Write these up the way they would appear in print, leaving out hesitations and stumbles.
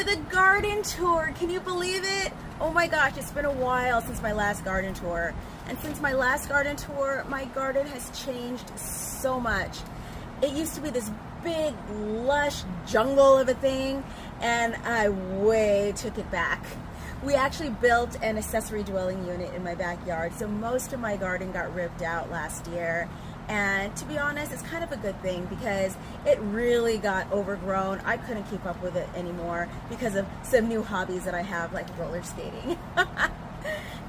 for the garden tour. Can you believe it? Oh my gosh, it's been a while since my last garden tour. And since my last garden tour, my garden has changed so much. It used to be this big, lush jungle of a thing, and I way took it back. We actually built an accessory dwelling unit in my backyard, so most of my garden got ripped out last year. And to be honest, it's kind of a good thing because it really got overgrown. I couldn't keep up with it anymore because of some new hobbies that I have, like roller skating.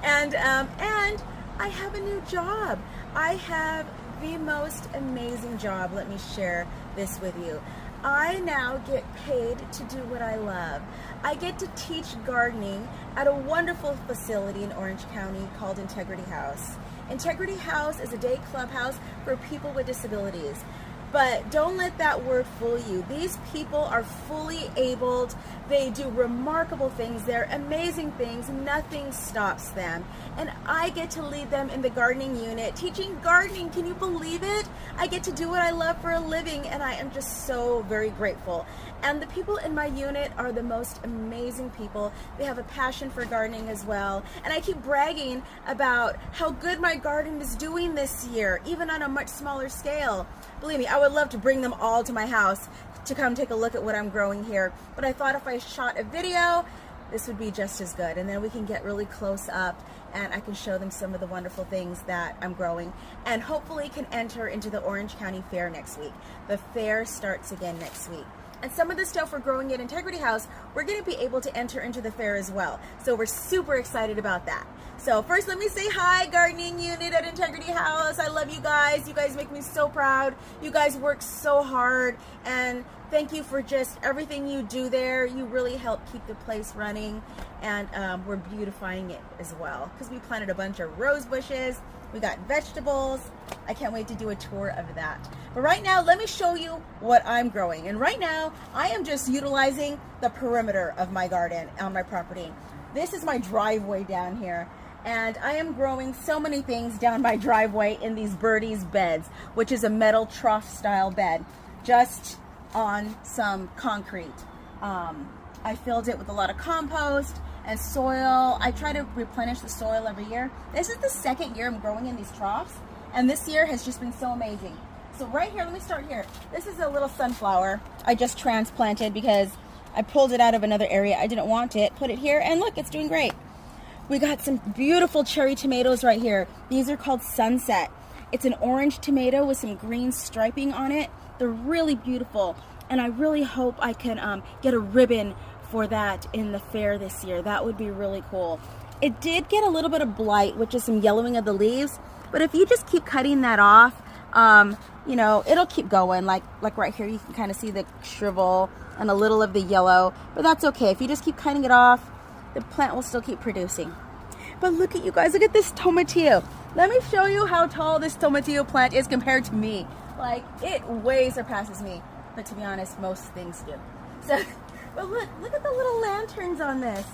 and I have a new job. I have the most amazing job. Let me share this with you. I now get paid to do what I love. I get to teach gardening at a wonderful facility in Orange County called Integrity House. Integrity House is a day clubhouse for people with disabilities. But don't let that word fool you. These people are fully abled. They do remarkable things. They're amazing things. Nothing stops them. And I get to lead them in the gardening unit, teaching gardening. Can you believe it? I get to do what I love for a living, and I am just so very grateful. And the people in my unit are the most amazing people. They have a passion for gardening as well. And I keep bragging about how good my garden is doing this year, even on a much smaller scale. Believe me, I would love to bring them all to my house to come take a look at what I'm growing here. But I thought if I shot a video, this would be just as good. And then we can get really close up and I can show them some of the wonderful things that I'm growing. And hopefully can enter into the Orange County Fair next week. The fair starts again next week. And some of the stuff we're growing at Integrity House, we're going to be able to enter into the fair as well. So we're super excited about that. So first, let me say hi, gardening unit at Integrity House. I love you guys. You guys make me so proud. You guys work so hard. And thank you for just everything you do there. You really help keep the place running. And we're beautifying it as well because we planted a bunch of rose bushes. We got vegetables. I can't wait to do a tour of that. But right now, let me show you what I'm growing. And right now, I am just utilizing the perimeter of my garden on my property. This is my driveway down here. And I am growing so many things down my driveway in these birdies beds, which is a metal trough style bed, just on some concrete. I filled it with a lot of compost and soil. I try to replenish the soil every year. This is the second year I'm growing in these troughs, and this year has just been so amazing. So right here, let me start here. This is a little sunflower I just transplanted because I pulled it out of another area. I didn't want it. Put it here, and look, it's doing great. We got some beautiful cherry tomatoes right here. These are called Sunset. It's an orange tomato with some green striping on it. They're really beautiful, and I really hope I can get a ribbon for that in the fair this year. That would be really cool. It did get a little bit of blight, which is some yellowing of the leaves, but if you just keep cutting that off, you know, it'll keep going. Like right here, you can kind of see the shrivel and a little of the yellow, but that's okay. If you just keep cutting it off, the plant will still keep producing. But look at you guys, look at this tomatillo. Let me show you how tall this tomatillo plant is compared to me. Like, it way surpasses me, but to be honest, most things do. So, but look at the little lanterns on this.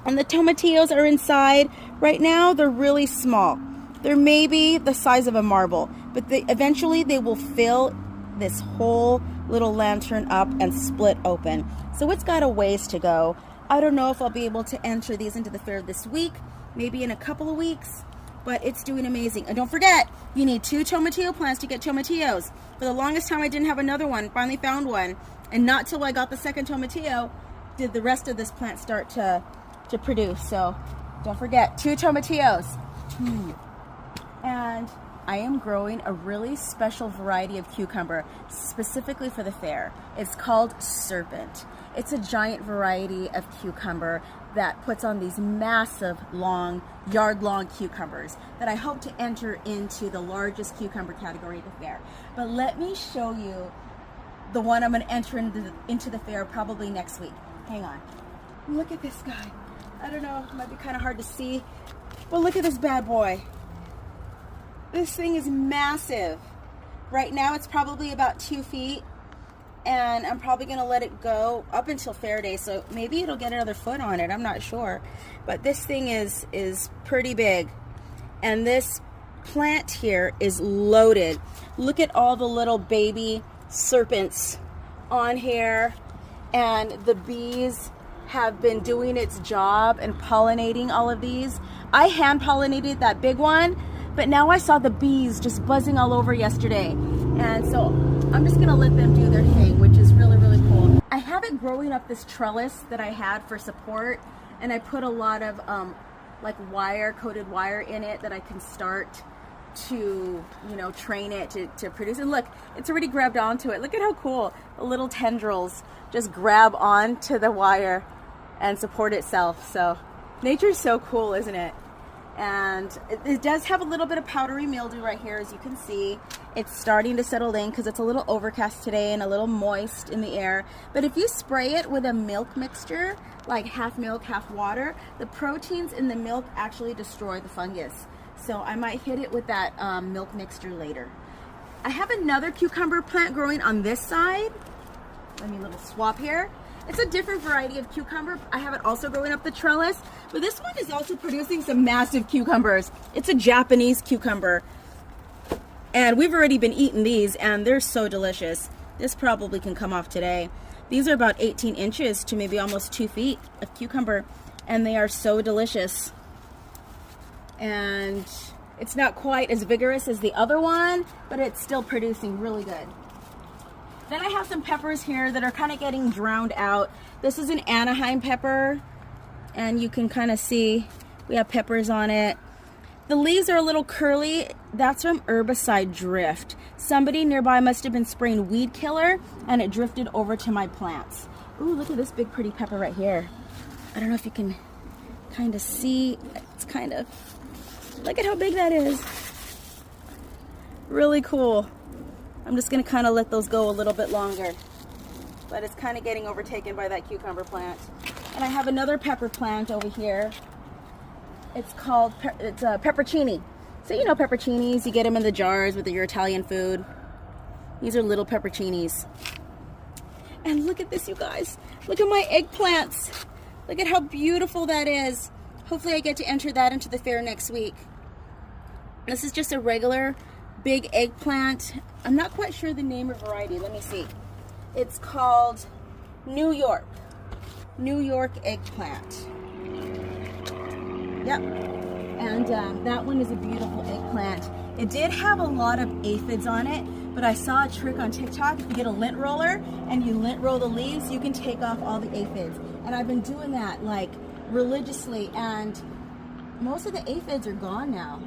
And the tomatillos are inside. Right now, they're really small. They're maybe the size of a marble, but eventually they will fill this whole little lantern up and split open. So it's got a ways to go. I don't know if I'll be able to enter these into the fair this week, maybe in a couple of weeks, but it's doing amazing. And don't forget, you need 2 tomatillo plants to get tomatillos. For the longest time, I didn't have another one. Finally found one. And not till I got the second tomatillo did the rest of this plant start to produce. So don't forget, 2 tomatillos. And I am growing a really special variety of cucumber, specifically for the fair. It's called Serpent. It's a giant variety of cucumber that puts on these massive, long, yard-long cucumbers that I hope to enter into the largest cucumber category at the fair. But let me show you the one I'm going to enter into the fair probably next week. Hang on. Look at this guy. I don't know, it might be kind of hard to see, but look at this bad boy. This thing is massive. Right now it's probably about 2 feet. And I'm probably going to let it go up until fair day, so maybe it'll get another foot on it. I'm not sure. But this thing is pretty big. And this plant here is loaded. Look at all the little baby serpents on here. and the bees have been doing its job and pollinating all of these. I hand pollinated that big one, but now I saw the bees just buzzing all over yesterday. And so I'm just gonna let them do their thing, which is really, really cool. I have it growing up this trellis that I had for support, and I put a lot of like coated wire in it that I can start to, you know, train it to produce. And look, it's already grabbed onto it. Look at how cool. The little tendrils just grab onto the wire and support itself. So nature's so cool, isn't it? And it does have a little bit of powdery mildew right here, as you can see. It's starting to settle in because it's a little overcast today and a little moist in the air. But if you spray it with a milk mixture, like half milk, half water, the proteins in the milk actually destroy the fungus. So I might hit it with that milk mixture later. I have another cucumber plant growing on this side. Let me little swap here. It's a different variety of cucumber. I have it also growing up the trellis, but this one is also producing some massive cucumbers. It's a Japanese cucumber, and we've already been eating these, and they're so delicious. This probably can come off today. These are about 18 inches to maybe almost 2 feet of cucumber, and they are so delicious. And it's not quite as vigorous as the other one, but it's still producing really good. Then I have some peppers here that are kind of getting drowned out. This is an Anaheim pepper, and you can kind of see we have peppers on it. The leaves are a little curly. That's from herbicide drift. Somebody nearby must have been spraying weed killer, and it drifted over to my plants. Ooh, look at this big pretty pepper right here. I don't know if you can kind of see. It's kind of, look at how big that is. Really cool. I'm just gonna kind of let those go a little bit longer, but it's kind of getting overtaken by that cucumber plant. And I have another pepper plant over here. It's called, it's a peppercini. So you know pepperoncinis, you get them in the jars with your Italian food. These are little pepperoncinis. And look at this, you guys. Look at my eggplants. Look at how beautiful that is. Hopefully I get to enter that into the fair next week. This is just a regular big eggplant. I'm not quite sure the name or variety. Let me see. It's called New York eggplant. Yep. And that one is a beautiful eggplant. It did have a lot of aphids on it, but I saw a trick on TikTok. If you get a lint roller and you lint roll the leaves, you can take off all the aphids. And I've been doing that like religiously, and most of the aphids are gone now.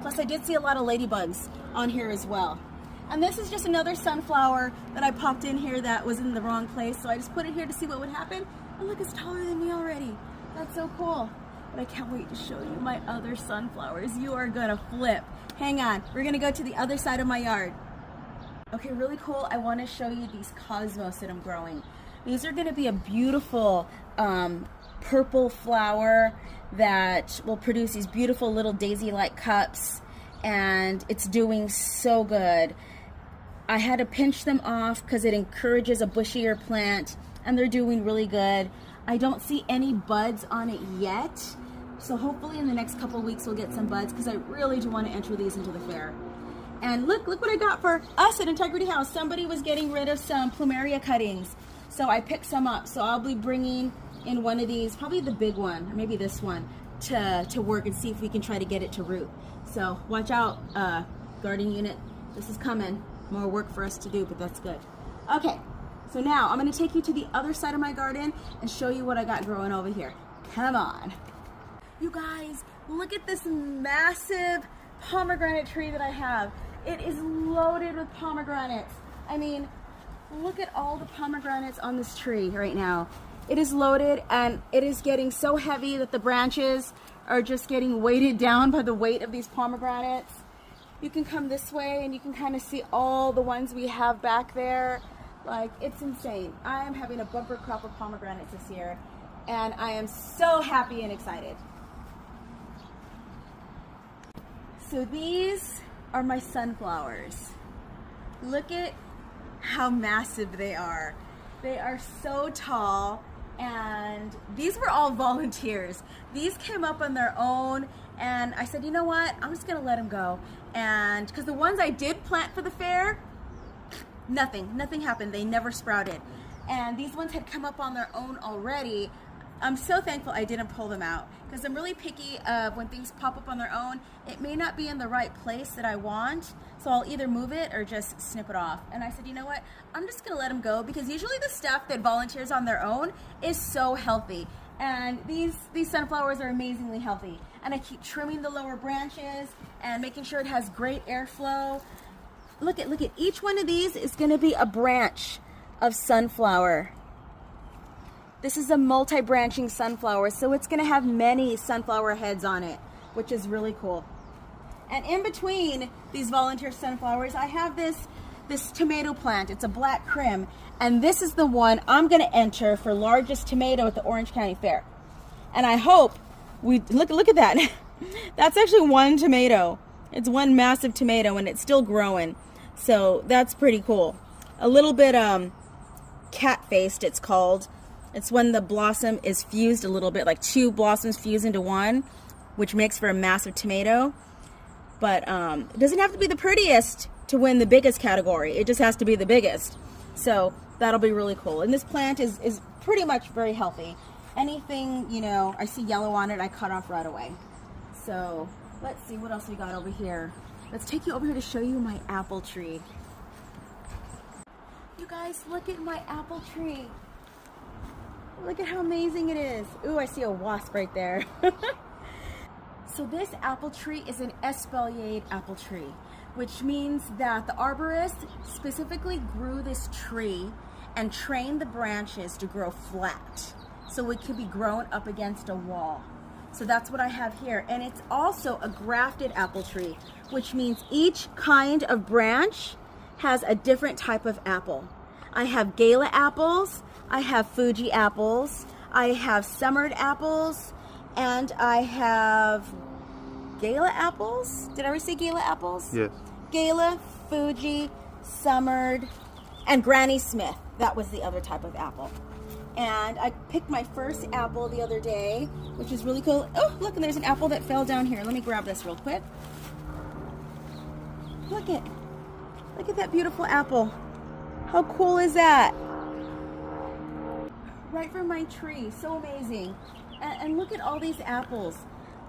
Plus I did see a lot of ladybugs on here as well. And this is just another sunflower that I popped in here that was in the wrong place, so I just put it here to see what would happen. And look, it's taller than me already. That's so cool. But I can't wait to show you my other sunflowers. You are gonna flip. Hang on, we're gonna go to the other side of my yard. Okay, really cool. I wanna show you these cosmos that I'm growing. These are gonna be a beautiful purple flower that will produce these beautiful little daisy-like cups, and it's doing so good. I had to pinch them off because it encourages a bushier plant, and they're doing really good. I don't see any buds on it yet, so hopefully in the next couple of weeks we'll get some buds, because I really do want to enter these into the fair. And look what I got for us at Integrity House. Somebody was getting rid of some plumeria cuttings, so I picked some up. So I'll be bringing in one of these, probably the big one, or maybe this one, to work and see if we can try to get it to root. So watch out, garden unit. This is coming. More work for us to do, but that's good. Okay, so now I'm gonna take you to the other side of my garden and show you what I got growing over here. Come on. You guys, look at this massive pomegranate tree that I have. It is loaded with pomegranates. I mean, look at all the pomegranates on this tree right now. It is loaded, and it is getting so heavy that the branches are just getting weighted down by the weight of these pomegranates. You can come this way and you can kind of see all the ones we have back there. Like, it's insane. I am having a bumper crop of pomegranates this year, and I am so happy and excited. So these are my sunflowers. Look at how massive they are. They are so tall, and these were all volunteers. These came up on their own, and I said, you know what, I'm just gonna let them go. And because the ones I did plant for the fair, nothing happened. They never sprouted. and these ones had come up on their own already. I'm so thankful I didn't pull them out, because I'm really picky of when things pop up on their own. It may not be in the right place that I want, so I'll either move it or just snip it off. And I said, you know what, I'm just gonna let them go, because usually the stuff that volunteers on their own is so healthy. And these sunflowers are amazingly healthy. And I keep trimming the lower branches and making sure it has great airflow. Look at each one of these is gonna be a branch of sunflower. This is a multi-branching sunflower, so it's gonna have many sunflower heads on it, which is really cool. And in between these volunteer sunflowers, I have this tomato plant. It's a black crim, and this is the one I'm gonna enter for largest tomato at the Orange County Fair. And I hope look at that. That's actually one tomato. It's one massive tomato, and it's still growing. So that's pretty cool. A little bit cat-faced, it's called. It's when the blossom is fused a little bit, like two blossoms fuse into one, which makes for a massive tomato. But it doesn't have to be the prettiest to win the biggest category. It just has to be the biggest. So that'll be really cool. And this plant is pretty much very healthy. Anything, you know, I see yellow on it, I cut off right away. So let's see what else we got over here. Let's take you over here to show you my apple tree. You guys, look at my apple tree. Look at how amazing it is. Ooh, I see a wasp right there. So this apple tree is an espaliered apple tree, which means that the arborist specifically grew this tree and trained the branches to grow flat, so it could be grown up against a wall. So that's what I have here. And it's also a grafted apple tree, which means each kind of branch has a different type of apple. I have Gala apples, I have Fuji apples, I have summered apples, and I have Gala apples. Did I ever say Gala apples? Yes. Gala, Fuji, summered, and Granny Smith. That was the other type of apple. And I picked my first apple the other day, which is really cool. Oh, look, and there's an apple that fell down here. Let me grab this real quick. Look at that beautiful apple. How cool is that? Right from my tree, so amazing. And look at all these apples.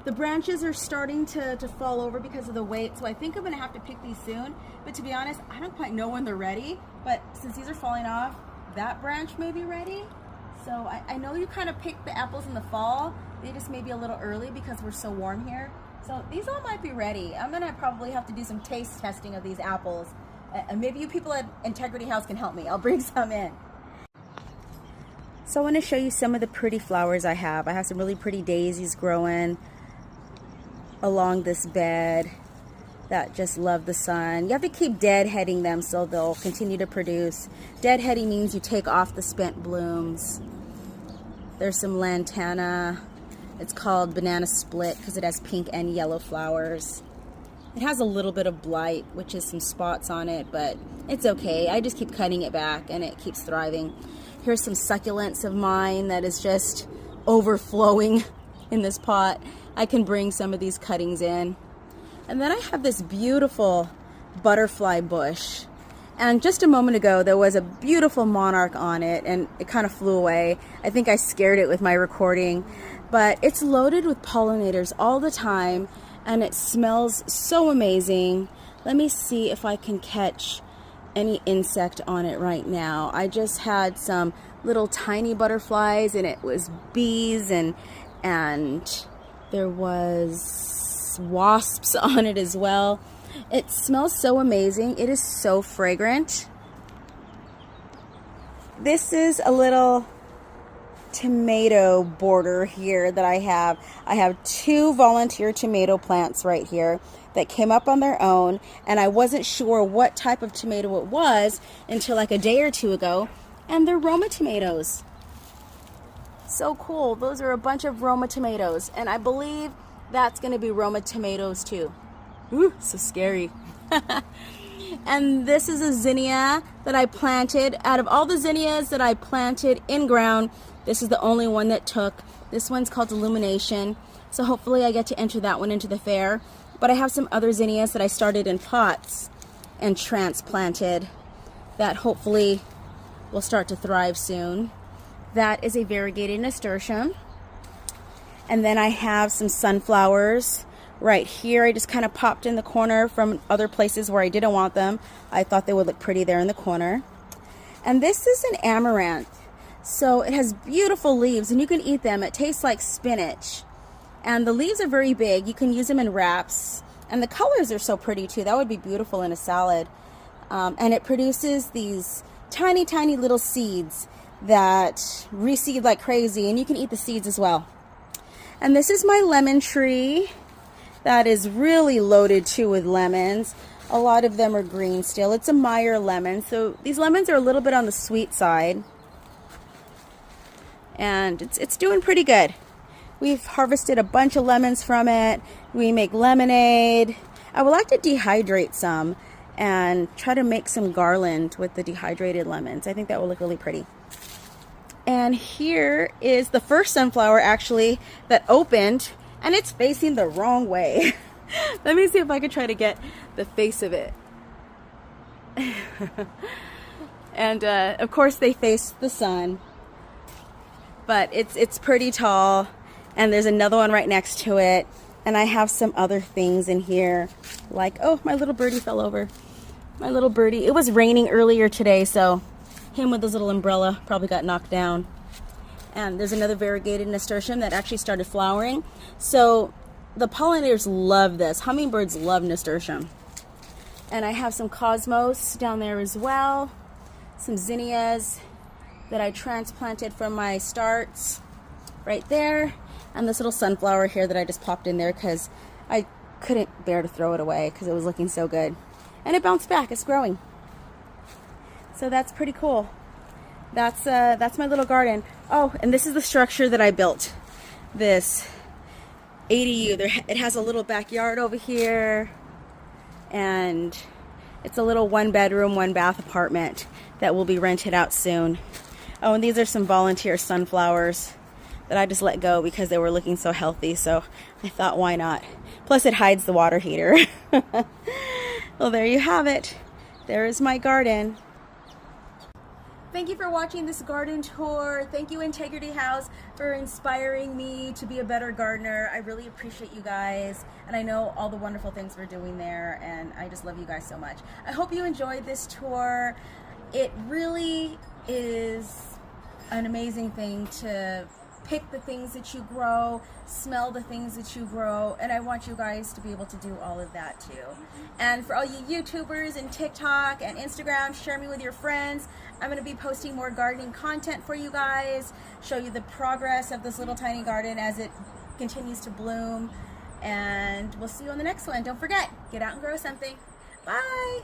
The branches are starting to fall over because of the weight, so I think I'm gonna have to pick these soon. But to be honest, I don't quite know when they're ready, but since these are falling off, that branch may be ready. So I know you kind of pick the apples in the fall. They just may be a little early because we're so warm here. So these all might be ready. I'm gonna probably have to do some taste testing of these apples. And maybe you people at Integrity House can help me. I'll bring some in. So I want to show you some of the pretty flowers I have. I have some really pretty daisies growing along this bed that just love the sun. You have to keep deadheading them so they'll continue to produce. Deadheading means you take off the spent blooms. There's some lantana. It's called banana split because it has pink and yellow flowers. It has a little bit of blight, which is some spots on it, but it's okay. I just keep cutting it back and it keeps thriving. Here's some succulents of mine that is just overflowing in this pot. I can bring some of these cuttings in. And then I have this beautiful butterfly bush. And just a moment ago, there was a beautiful monarch on it and it kind of flew away. I think I scared it with my recording, but it's loaded with pollinators all the time. And it smells so amazing. Let me see if I can catch any insect on it right now. I just had some little tiny butterflies, and it was bees, and there was wasps on it as well. It smells so amazing. It is so fragrant. This is a little tomato border here that I have. I have two volunteer tomato plants right here that came up on their own, and I wasn't sure what type of tomato it was until like a day or two ago, and they're Roma tomatoes. So cool. Those are a bunch of Roma tomatoes, and I believe that's going to be Roma tomatoes too. Ooh, so scary. And this is a zinnia that I planted. Out of all the zinnias that I planted in ground, this is the only one that took. This one's called Illumination. So hopefully I get to enter that one into the fair. But I have some other zinnias that I started in pots and transplanted that hopefully will start to thrive soon. That is a variegated nasturtium. And then I have some sunflowers right here. I just kind of popped in the corner from other places where I didn't want them. I thought they would look pretty there in the corner. And this is an amaranth. So it has beautiful leaves and you can eat them. It tastes like spinach. And the leaves are very big. You can use them in wraps. And the colors are so pretty too. That would be beautiful in a salad. And it produces these tiny, tiny little seeds that reseed like crazy. And you can eat the seeds as well. And this is my lemon tree that is really loaded too with lemons. A lot of them are green still. It's a Meyer lemon. So these lemons are a little bit on the sweet side. And it's doing pretty good. We've harvested a bunch of lemons from it. We make lemonade. I would like to dehydrate some and try to make some garland with the dehydrated lemons. I think that will look really pretty. And here is the first sunflower actually that opened, and it's facing the wrong way. Let me see if I can try to get the face of it. And of course they face the sun, but it's pretty tall, and there's another one right next to it. And I have some other things in here, like, oh, my little birdie fell over. My little birdie. It was raining earlier today, so him with his little umbrella probably got knocked down. And there's another variegated nasturtium that actually started flowering. So the pollinators love this. Hummingbirds love nasturtium. And I have some cosmos down there as well. Some zinnias that I transplanted from my starts right there. And this little sunflower here that I just popped in there because I couldn't bear to throw it away because it was looking so good. And it bounced back. It's growing. So that's pretty cool. That's my little garden. Oh, and this is the structure that I built. This ADU. It has a little backyard over here, and it's a little 1-bedroom, 1-bath apartment that will be rented out soon. Oh, and these are some volunteer sunflowers that I just let go because they were looking so healthy. So I thought, why not? Plus, it hides the water heater. Well, there you have it. There is my garden. Thank you for watching this garden tour. Thank you, Integrity House, for inspiring me to be a better gardener. I really appreciate you guys, and I know all the wonderful things we're doing there, and I just love you guys so much. I hope you enjoyed this tour. It really is an amazing thing to pick the things that you grow, smell the things that you grow, and I want you guys to be able to do all of that too. And for all you YouTubers and TikTok and Instagram, share me with your friends. I'm going to be posting more gardening content for you guys, show you the progress of this little tiny garden as it continues to bloom, and we'll see you on the next one. Don't forget, get out and grow something. Bye!